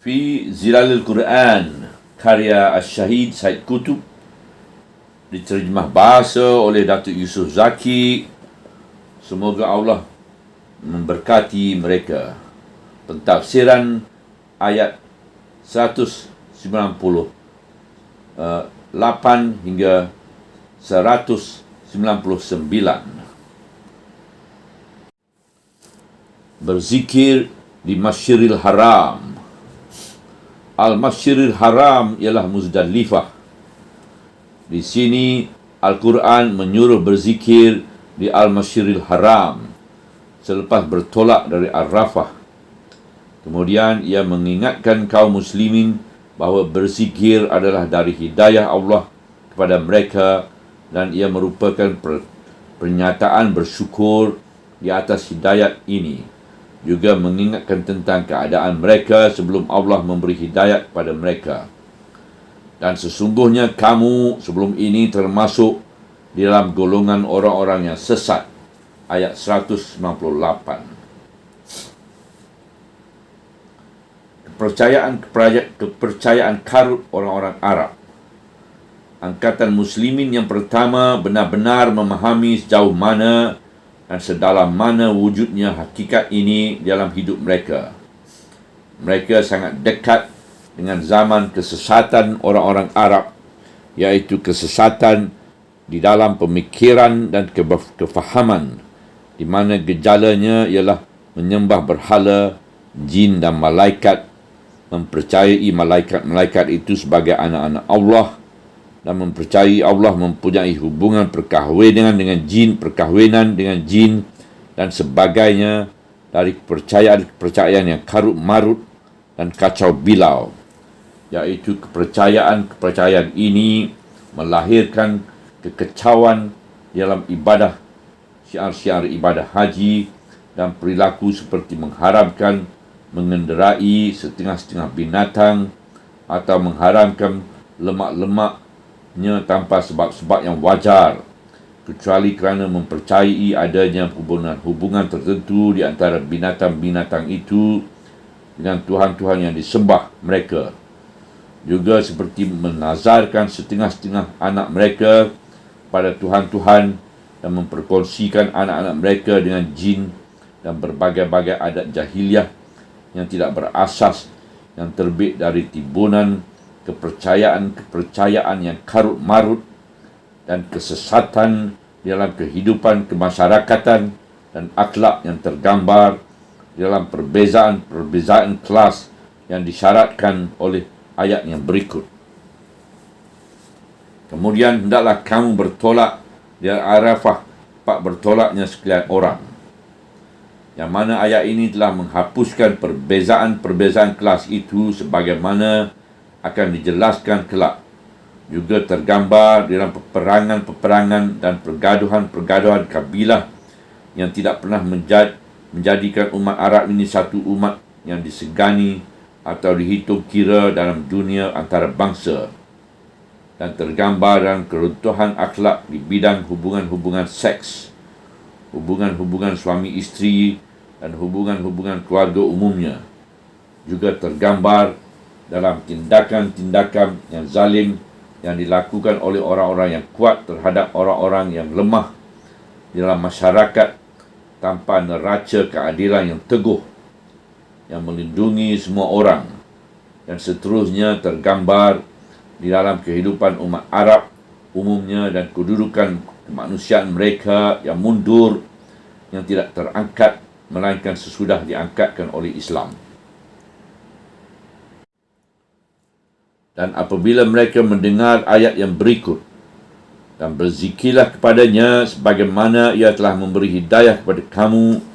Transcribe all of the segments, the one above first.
Fi Zilalil Quran, karya Syahid Said Qutb, diterjemah bahasa oleh Datuk Yusof Zaki. Semoga Allah memberkati mereka. Pentafsiran ayat 198 hingga 199. Berzikir di Masjidil Haram. Al-Masjidil Haram ialah Muzdalifah. Di sini Al-Quran menyuruh berzikir di Al-Masjidil Haram selepas bertolak dari Arafah. Kemudian ia mengingatkan kaum muslimin bahawa berzikir adalah dari hidayah Allah kepada mereka dan ia merupakan pernyataan bersyukur di atas hidayat ini. Juga mengingatkan tentang keadaan mereka sebelum Allah memberi hidayat kepada mereka. Dan sesungguhnya kamu sebelum ini termasuk di dalam golongan orang-orang yang sesat. Ayat 198. Kepercayaan karut orang-orang Arab. Angkatan muslimin yang pertama benar-benar memahami sejauh mana dan sedalam mana wujudnya hakikat ini dalam hidup mereka. Mereka sangat dekat dengan zaman kesesatan orang-orang Arab, iaitu kesesatan di dalam pemikiran dan kefahaman, di mana gejalanya ialah menyembah berhala, jin dan malaikat, mempercayai malaikat-malaikat itu sebagai anak-anak Allah, dan mempercayai Allah mempunyai hubungan perkahwinan dengan jin, dan sebagainya dari kepercayaan yang karut marut dan kacau bilau. Iaitu kepercayaan ini melahirkan kekacauan dalam ibadah, syiar-syiar ibadah haji dan perilaku seperti mengharamkan mengendarai setengah-setengah binatang atau mengharamkan lemak-lemaknya tanpa sebab-sebab yang wajar, kecuali kerana mempercayai adanya hubungan tertentu di antara binatang-binatang itu dengan Tuhan-Tuhan yang disembah mereka. Juga seperti menazarkan setengah-setengah anak mereka pada Tuhan-Tuhan dan memperkongsikan anak-anak mereka dengan jin dan berbagai-bagai adat jahiliah yang tidak berasas, yang terbit dari timbunan kepercayaan yang karut marut dan kesesatan dalam kehidupan kemasyarakatan dan akhlak yang tergambar dalam perbezaan kelas yang disyaratkan oleh ayat yang berikut. Kemudian hendaklah kamu bertolak dari Arafah, pak bertolaknya sekalian orang. Yang mana ayat ini telah menghapuskan perbezaan kelas itu sebagaimana akan dijelaskan kelak. Juga tergambar dalam peperangan dan pergaduhan kabilah yang tidak pernah menjadikan umat Arab ini satu umat yang disegani atau dihitung kira dalam dunia antarabangsa, dan tergambar dalam keruntuhan akhlak di bidang hubungan-hubungan seks, hubungan-hubungan suami isteri dan hubungan-hubungan keluarga umumnya. Juga tergambar dalam tindakan-tindakan yang zalim yang dilakukan oleh orang-orang yang kuat terhadap orang-orang yang lemah di dalam masyarakat tanpa neraca keadilan yang teguh yang melindungi semua orang, dan seterusnya tergambar di dalam kehidupan umat Arab umumnya dan kedudukan kemanusiaan mereka yang mundur, yang tidak terangkat melainkan sesudah diangkatkan oleh Islam. Dan apabila mereka mendengar ayat yang berikut, dan berzikirlah kepadanya sebagaimana ia telah memberi hidayah kepada kamu,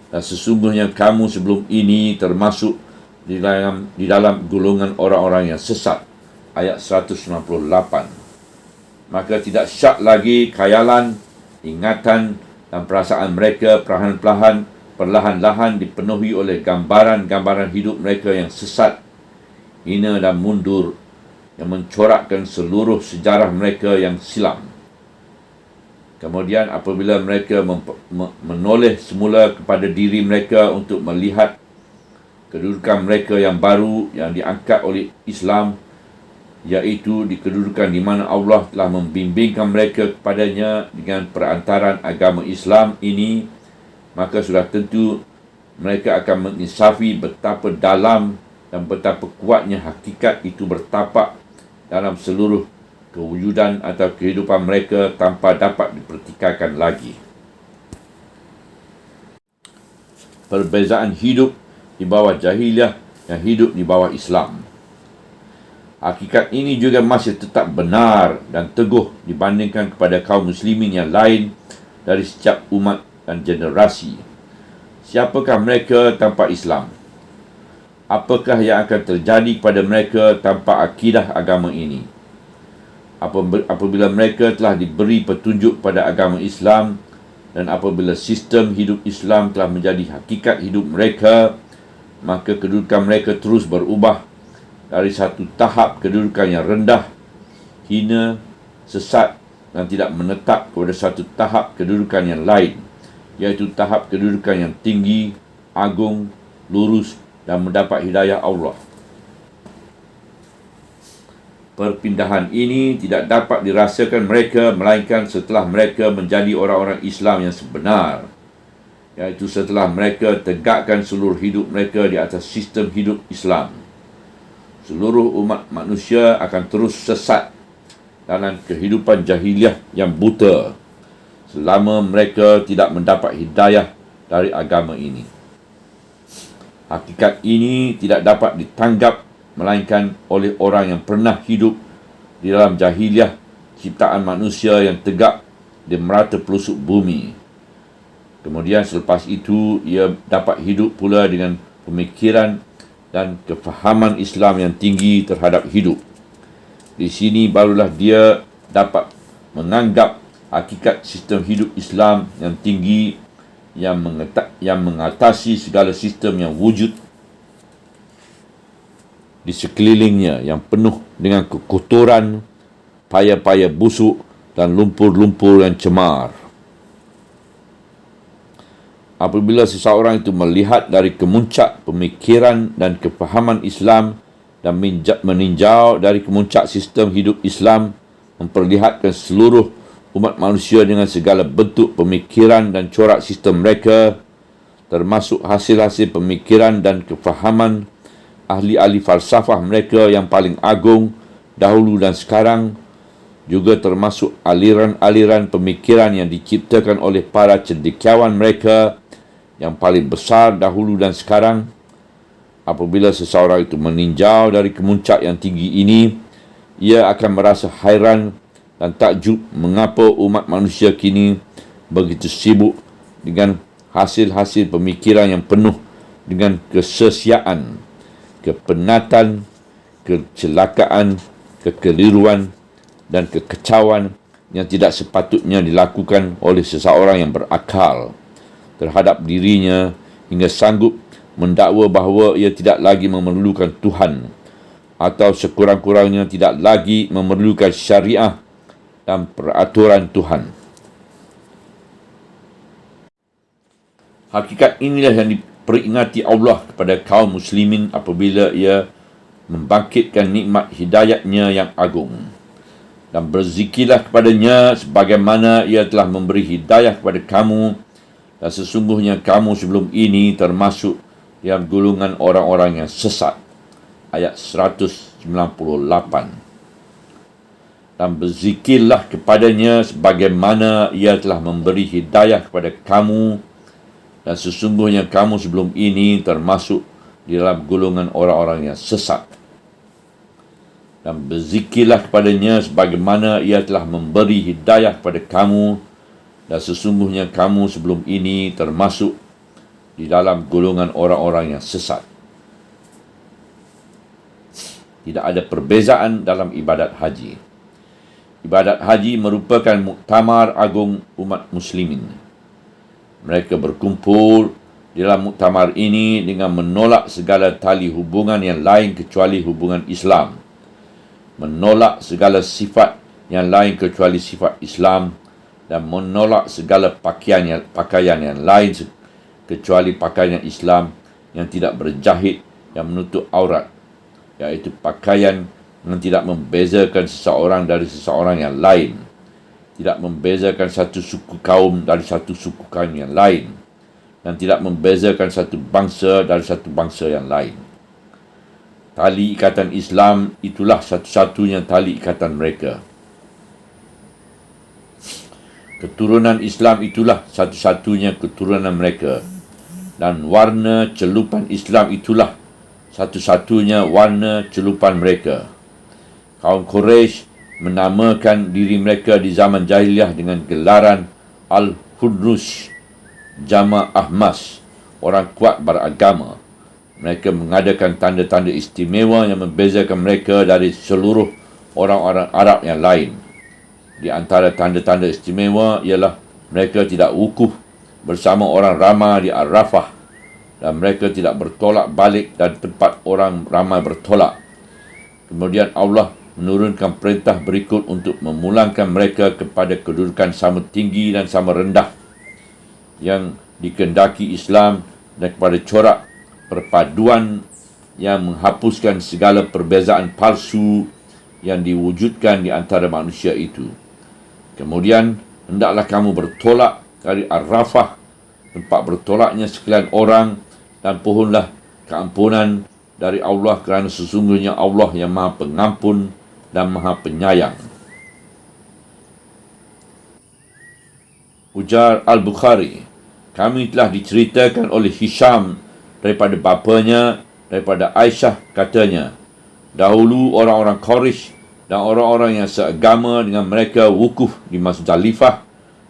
dan sesungguhnya kamu sebelum ini termasuk di dalam golongan orang-orang yang sesat. Ayat 198. Maka tidak syak lagi khayalan, ingatan dan perasaan mereka perlahan-lahan dipenuhi oleh gambaran-gambaran hidup mereka yang sesat, hina dan mundur, yang mencorakkan seluruh sejarah mereka yang silam. Kemudian apabila mereka menoleh semula kepada diri mereka untuk melihat kedudukan mereka yang baru yang diangkat oleh Islam, iaitu di kedudukan di mana Allah telah membimbingkan mereka kepadanya dengan perantaran agama Islam ini, maka sudah tentu mereka akan menginsafi betapa dalam dan betapa kuatnya hakikat itu bertapak dalam seluruh kewujudan atau kehidupan mereka tanpa dapat dipertikaikan lagi. Perbezaan hidup di bawah jahiliyah dan hidup di bawah Islam. Hakikat ini juga masih tetap benar dan teguh dibandingkan kepada kaum muslimin yang lain dari setiap umat dan generasi. Siapakah mereka tanpa Islam? Apakah yang akan terjadi kepada mereka tanpa akidah agama ini? Apabila mereka telah diberi petunjuk pada agama Islam dan apabila sistem hidup Islam telah menjadi hakikat hidup mereka, maka kedudukan mereka terus berubah dari satu tahap kedudukan yang rendah, hina, sesat dan tidak menetap kepada satu tahap kedudukan yang lain, iaitu tahap kedudukan yang tinggi, agung, lurus dan mendapat hidayah Allah. Perpindahan ini tidak dapat dirasakan mereka melainkan setelah mereka menjadi orang-orang Islam yang sebenar, iaitu setelah mereka tegakkan seluruh hidup mereka di atas sistem hidup Islam. Seluruh umat manusia akan terus sesat dalam kehidupan jahiliyah yang buta selama mereka tidak mendapat hidayah dari agama ini. Hakikat ini tidak dapat ditanggap melainkan oleh orang yang pernah hidup di dalam jahiliyah, ciptaan manusia yang tegak di merata pelosok bumi. Kemudian selepas itu ia dapat hidup pula dengan pemikiran dan kefahaman Islam yang tinggi terhadap hidup. Di sini barulah dia dapat menganggap hakikat sistem hidup Islam yang tinggi yang mengatasi segala sistem yang wujud di sekelilingnya yang penuh dengan kekotoran, paya-paya busuk dan lumpur-lumpur yang cemar. Apabila seseorang itu melihat dari kemuncak pemikiran dan kefahaman Islam dan meninjau dari kemuncak sistem hidup Islam, memperlihatkan seluruh umat manusia dengan segala bentuk pemikiran dan corak sistem mereka, termasuk hasil-hasil pemikiran dan kefahaman ahli-ahli falsafah mereka yang paling agung dahulu dan sekarang, juga termasuk aliran-aliran pemikiran yang diciptakan oleh para cendekiawan mereka yang paling besar dahulu dan sekarang. Apabila seseorang itu meninjau dari kemuncak yang tinggi ini, ia akan merasa hairan dan takjub mengapa umat manusia kini begitu sibuk dengan hasil-hasil pemikiran yang penuh dengan kesesiaan, kepenatan, kecelakaan, kekeliruan dan kekecauan yang tidak sepatutnya dilakukan oleh seseorang yang berakal terhadap dirinya hingga sanggup mendakwa bahawa ia tidak lagi memerlukan Tuhan atau sekurang-kurangnya tidak lagi memerlukan syariah dan peraturan Tuhan. Hakikat inilah yang diperingati Allah kepada kaum muslimin apabila ia membangkitkan nikmat hidayatnya yang agung. Dan berzikirlah kepadanya sebagaimana ia telah memberi hidayah kepada kamu, dan sesungguhnya kamu sebelum ini termasuk dalam golongan orang-orang yang sesat. Ayat 198. Dan berzikirlah kepadanya sebagaimana ia telah memberi hidayah kepada kamu, dan sesungguhnya kamu sebelum ini termasuk di dalam golongan orang-orang yang sesat. Dan berzikirlah kepadanya sebagaimana ia telah memberi hidayah kepada kamu, dan sesungguhnya kamu sebelum ini termasuk di dalam golongan orang-orang yang sesat. Tidak ada perbezaan dalam ibadat haji. Ibadat haji merupakan muktamar agung umat muslimin. Mereka berkumpul di dalam muktamar ini dengan menolak segala tali hubungan yang lain kecuali hubungan Islam, menolak segala sifat yang lain kecuali sifat Islam, dan menolak segala pakaian yang lain kecuali pakaian Islam yang tidak berjahit yang menutup aurat, iaitu pakaian yang tidak membezakan seseorang dari seseorang yang lain, tidak membezakan satu suku kaum dari satu suku kaum yang lain, dan tidak membezakan satu bangsa dari satu bangsa yang lain. Tali ikatan Islam itulah satu-satunya tali ikatan mereka. Keturunan Islam itulah satu-satunya keturunan mereka. Dan warna celupan Islam itulah satu-satunya warna celupan mereka. Kaum Quraisy menamakan diri mereka di zaman jahiliyah dengan gelaran Al-Hudrus, Jama' Ahmas, orang kuat beragama. Mereka mengadakan tanda-tanda istimewa yang membezakan mereka dari seluruh orang-orang Arab yang lain. Di antara tanda-tanda istimewa ialah mereka tidak wukuf bersama orang ramai di Arafah, dan mereka tidak bertolak balik dari tempat orang ramai bertolak. Kemudian Allah menurunkan perintah berikut untuk memulangkan mereka kepada kedudukan sama tinggi dan sama rendah yang dikehendaki Islam, dan kepada corak perpaduan yang menghapuskan segala perbezaan palsu yang diwujudkan di antara manusia itu. Kemudian hendaklah kamu bertolak dari Arafah, tempat bertolaknya sekalian orang, dan pohonlah keampunan dari Allah, kerana sesungguhnya Allah yang Maha Pengampun dan Maha Penyayang. Ujar Al-Bukhari, kami telah diceritakan oleh Hisham daripada bapanya, daripada Aisyah, katanya, dahulu orang-orang Quraisy dan orang-orang yang seagama dengan mereka wukuf di Muzdalifah,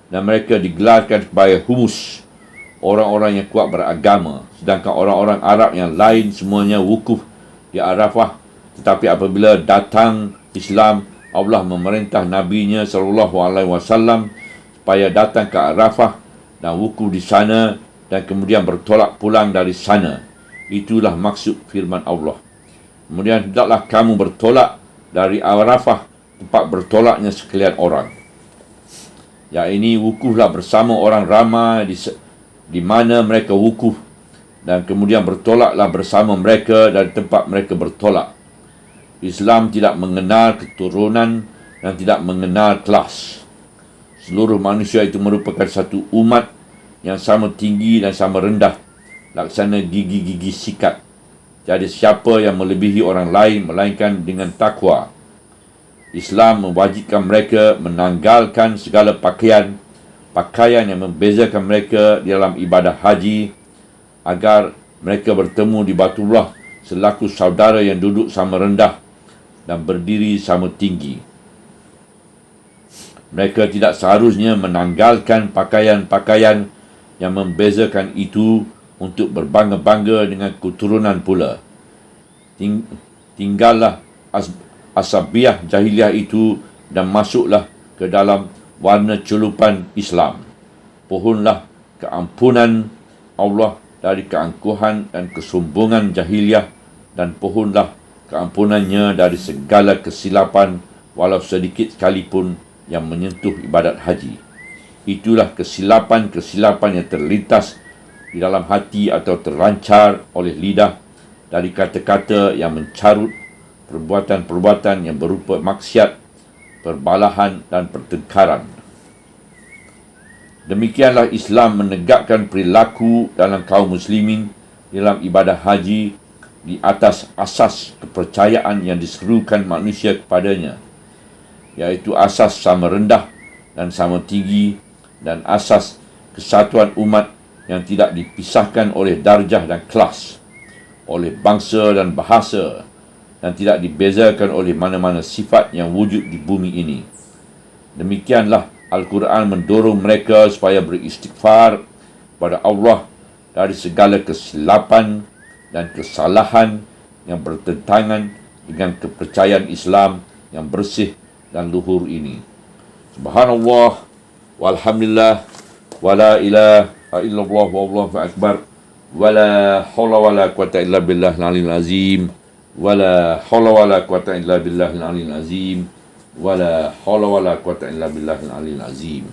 dan mereka digelarkan sebagai humus, orang-orang yang kuat beragama, sedangkan orang-orang Arab yang lain semuanya wukuf di Arafah. Tetapi apabila datang Islam, Allah memerintah Nabi-Nya SAW supaya datang ke Arafah dan wukuf di sana, dan kemudian bertolak pulang dari sana. Itulah maksud firman Allah. Kemudian hendaklah kamu bertolak dari Arafah, tempat bertolaknya sekalian orang. Ya, ini wukuflah bersama orang ramai di mana mereka wukuf, dan kemudian bertolaklah bersama mereka dari tempat mereka bertolak. Islam tidak mengenal keturunan dan tidak mengenal kelas. Seluruh manusia itu merupakan satu umat yang sama tinggi dan sama rendah, laksana gigi-gigi sikat. Jadi siapa yang melebihi orang lain melainkan dengan takwa. Islam mewajibkan mereka menanggalkan segala pakaian yang membezakan mereka di dalam ibadah haji, agar mereka bertemu di Baitullah selaku saudara yang duduk sama rendah dan berdiri sama tinggi. Mereka tidak seharusnya menanggalkan pakaian yang membezakan itu untuk berbangga-bangga dengan keturunan pula. Tinggallah asabiah jahiliah itu dan masuklah ke dalam warna celupan Islam. Pohonlah keampunan Allah dari keangkuhan dan kesombongan jahiliah, dan pohonlah keampunannya dari segala kesilapan walau sedikit sekalipun yang menyentuh ibadat haji. Itulah kesilapan-kesilapan yang terlintas di dalam hati atau terlancar oleh lidah dari kata-kata yang mencarut, perbuatan-perbuatan yang berupa maksiat, perbalahan dan pertengkaran. Demikianlah Islam menegakkan perilaku dalam kaum muslimin dalam ibadah haji di atas asas kepercayaan yang diserukan manusia kepadanya, iaitu asas sama rendah dan sama tinggi, dan asas kesatuan umat yang tidak dipisahkan oleh darjah dan kelas, oleh bangsa dan bahasa, dan tidak dibezakan oleh mana-mana sifat yang wujud di bumi ini. Demikianlah Al-Quran mendorong mereka supaya beristighfar kepada Allah dari segala kesilapan dan kesalahan yang bertentangan dengan kepercayaan Islam yang bersih dan luhur ini. Subhanallah, walhamdulillah, wala ilaha illallah, wallahu akbar, wala hawla wala quwata illa billahil aliyil azim, wala hawla wala quwata illa billahil aliyil azim, wala hawla wala quwata illa billahil aliyil azim.